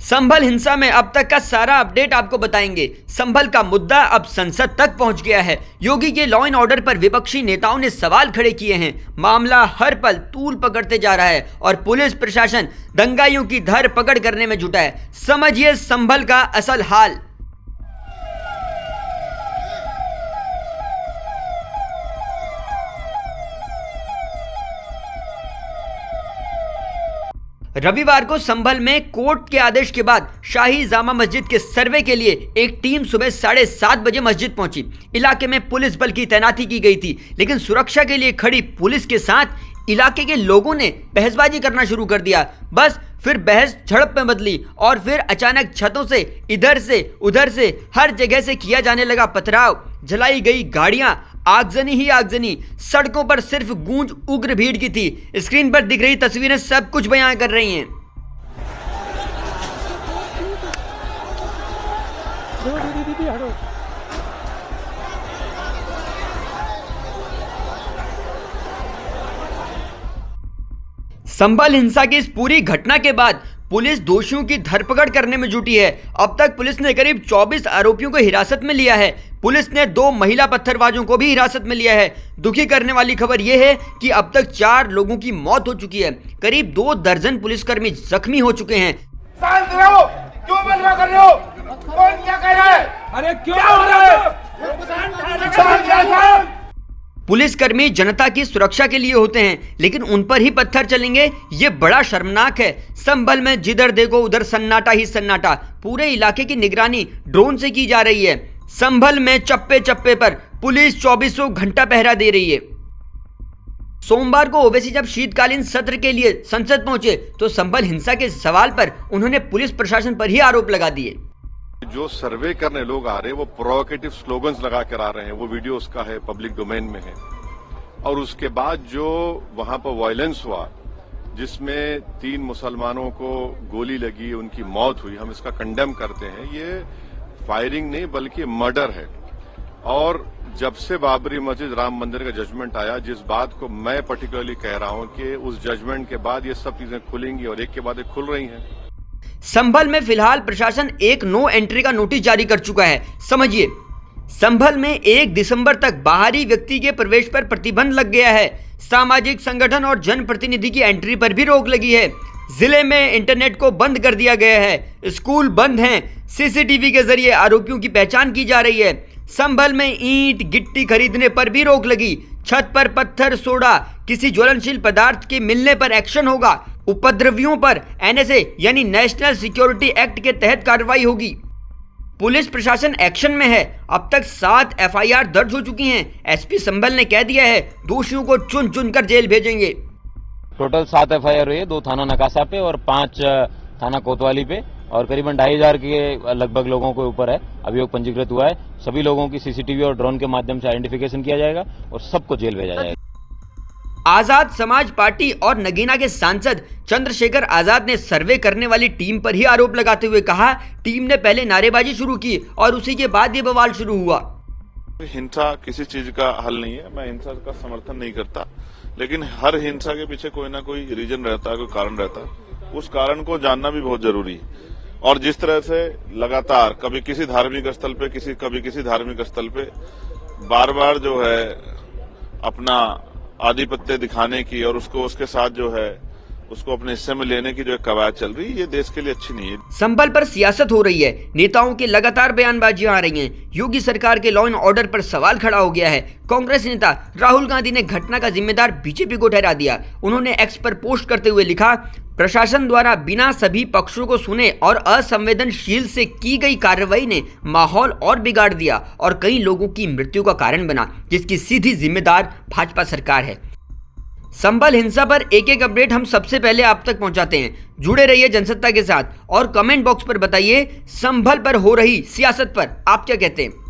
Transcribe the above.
संभल हिंसा में अब तक का सारा अपडेट आपको बताएंगे। संभल का मुद्दा अब संसद तक पहुंच गया है। योगी के लॉ एंड ऑर्डर पर विपक्षी नेताओं ने सवाल खड़े किए हैं। मामला हर पल तूल पकड़ते जा रहा है और पुलिस प्रशासन दंगाइयों की धर पकड़ करने में जुटा है। समझिए संभल का असल हाल। रविवार को संभल में कोर्ट के आदेश के बाद शाही जामा मस्जिद के सर्वे के लिए एक टीम सुबह 7:30 बजे मस्जिद पहुंची। इलाके में पुलिस बल की तैनाती की गई थी, लेकिन सुरक्षा के लिए खड़ी पुलिस के साथ इलाके के लोगों ने बहसबाजी करना शुरू कर दिया। बस फिर बहस झड़प में बदली और फिर अचानक छतों से इधर से उधर से हर जगह से किया जाने लगा पथराव। जलाई गई गाड़ियां, आगजनी ही आगजनी। सड़कों पर सिर्फ गूंज उग्र भीड़ की थी। स्क्रीन पर दिख रही तस्वीरें सब कुछ बयां कर रही हैं। संभल हिंसा की इस पूरी घटना के बाद पुलिस दोषियों की धरपकड़ करने में जुटी है। अब तक पुलिस ने करीब 24 आरोपियों को हिरासत में लिया है। पुलिस ने 2 महिला पत्थरबाजों को भी हिरासत में लिया है। दुखी करने वाली खबर यह है कि अब तक 4 लोगों की मौत हो चुकी है। करीब 2 दर्जन पुलिसकर्मी जख्मी हो चुके हैं। शांत रहो, क्यों बदला कर रहे हो? कौन क्या कह रहा है? अरे क्यों हो रहा है? पुलिसकर्मी जनता की सुरक्षा के लिए होते हैं, लेकिन उन पर ही पत्थर चलेंगे, ये बड़ा शर्मनाक है। संभल में जिधर देखो उधर सन्नाटा ही सन्नाटा। पूरे इलाके की निगरानी ड्रोन से की जा रही है। संभल में चप्पे चप्पे पर पुलिस 24 घंटा पहरा दे रही है। सोमवार को ओवैसी जब शीतकालीन सत्र के लिए संसद पहुंचे तो संभल हिंसा के सवाल पर उन्होंने पुलिस प्रशासन पर ही आरोप लगा दिए। जो सर्वे करने लोग आ रहे हैं वो प्रोवोकेटिव स्लोगन्स लगा कर आ रहे हैं। वो वीडियो उसका है, पब्लिक डोमेन में है। और उसके बाद जो वहां पर वायलेंस हुआ, जिसमें 3 मुसलमानों को गोली लगी, उनकी मौत हुई, हम इसका कंडेम करते हैं। ये फायरिंग नहीं बल्कि मर्डर है। और जब से बाबरी मस्जिद राम मंदिर का जजमेंट आया, जिस बात को मैं पर्टिकुलरली कह रहा हूं कि उस जजमेंट के बाद ये सब चीजें खुलेंगी और एक के बाद एक खुल रही हैं। संभल में फिलहाल प्रशासन एक नो एंट्री का नोटिस जारी कर चुका है। समझिए, संभल में 1 दिसंबर तक बाहरी व्यक्ति के प्रवेश पर प्रतिबंध लग गया है। सामाजिक संगठन और जनप्रतिनिधि की एंट्री पर भी रोक लगी है। जिले में इंटरनेट को बंद कर दिया गया है। स्कूल बंद हैं। सीसीटीवी के जरिए आरोपियों की पहचान की जा रही है। संभल में ईंट गिट्टी खरीदने पर भी रोक लगी। छत पर पत्थर, सोडा, किसी ज्वलनशील पदार्थ के मिलने पर एक्शन होगा। उपद्रवियों पर NSA यानी नेशनल सिक्योरिटी एक्ट के तहत कार्रवाई होगी। पुलिस प्रशासन एक्शन में है। अब तक 7 FIR दर्ज हो चुकी हैं। SP संभल ने कह दिया है दोषियों को चुन चुन कर जेल भेजेंगे। टोटल 7 FIR हुई है, 2 थाना नकासा पे और 5 थाना कोतवाली पे, और करीबन 2,500 के लगभग लोगों के ऊपर है अभियोग पंजीकृत हुआ है। सभी लोगों की CCTV और ड्रोन के माध्यम से आइडेंटिफिकेशन किया जाएगा और सबको जेल भेजा जाएगा। आजाद समाज पार्टी और नगीना के सांसद चंद्रशेखर आजाद ने सर्वे करने वाली टीम पर ही आरोप लगाते हुए कहा, टीम ने पहले नारेबाजी शुरू की और उसी के बाद ये बवाल शुरू हुआ। हिंसा किसी चीज का हल नहीं है। मैं हिंसा का समर्थन नहीं करता, लेकिन हर हिंसा के पीछे कोई ना कोई रीजन रहता है, कोई कारण रहता है। उस कारण को जानना भी बहुत जरूरी है। और जिस तरह से लगातार कभी किसी धार्मिक स्थल पे, कभी किसी धार्मिक स्थल पे बार बार जो है अपना आधिपत्य दिखाने की और उसके साथ जो है उसको अपने हिस्से में लेने की जो एक कवायद चल रही है, ये देश के लिए अच्छी नहीं है। संभल पर सियासत हो रही है। नेताओं की लगातार बयानबाजियां आ रही हैं। योगी सरकार के लॉ एंड ऑर्डर पर सवाल खड़ा हो गया है। कांग्रेस नेता राहुल गांधी ने घटना का जिम्मेदार बीजेपी को ठहरा दिया। उन्होंने एक्स पर पोस्ट करते हुए लिखा, प्रशासन द्वारा बिना सभी पक्षों को सुने और असंवेदनशील से की गई कार्रवाई ने माहौल और बिगाड़ दिया और कई लोगों की मृत्यु का कारण बना, जिसकी सीधी जिम्मेदार भाजपा सरकार है। संभल हिंसा पर एक अपडेट हम सबसे पहले आप तक पहुंचाते हैं। जुड़े रहिए जनसत्ता के साथ और कमेंट बॉक्स पर बताइए संभल पर हो रही सियासत पर आप क्या कहते हैं।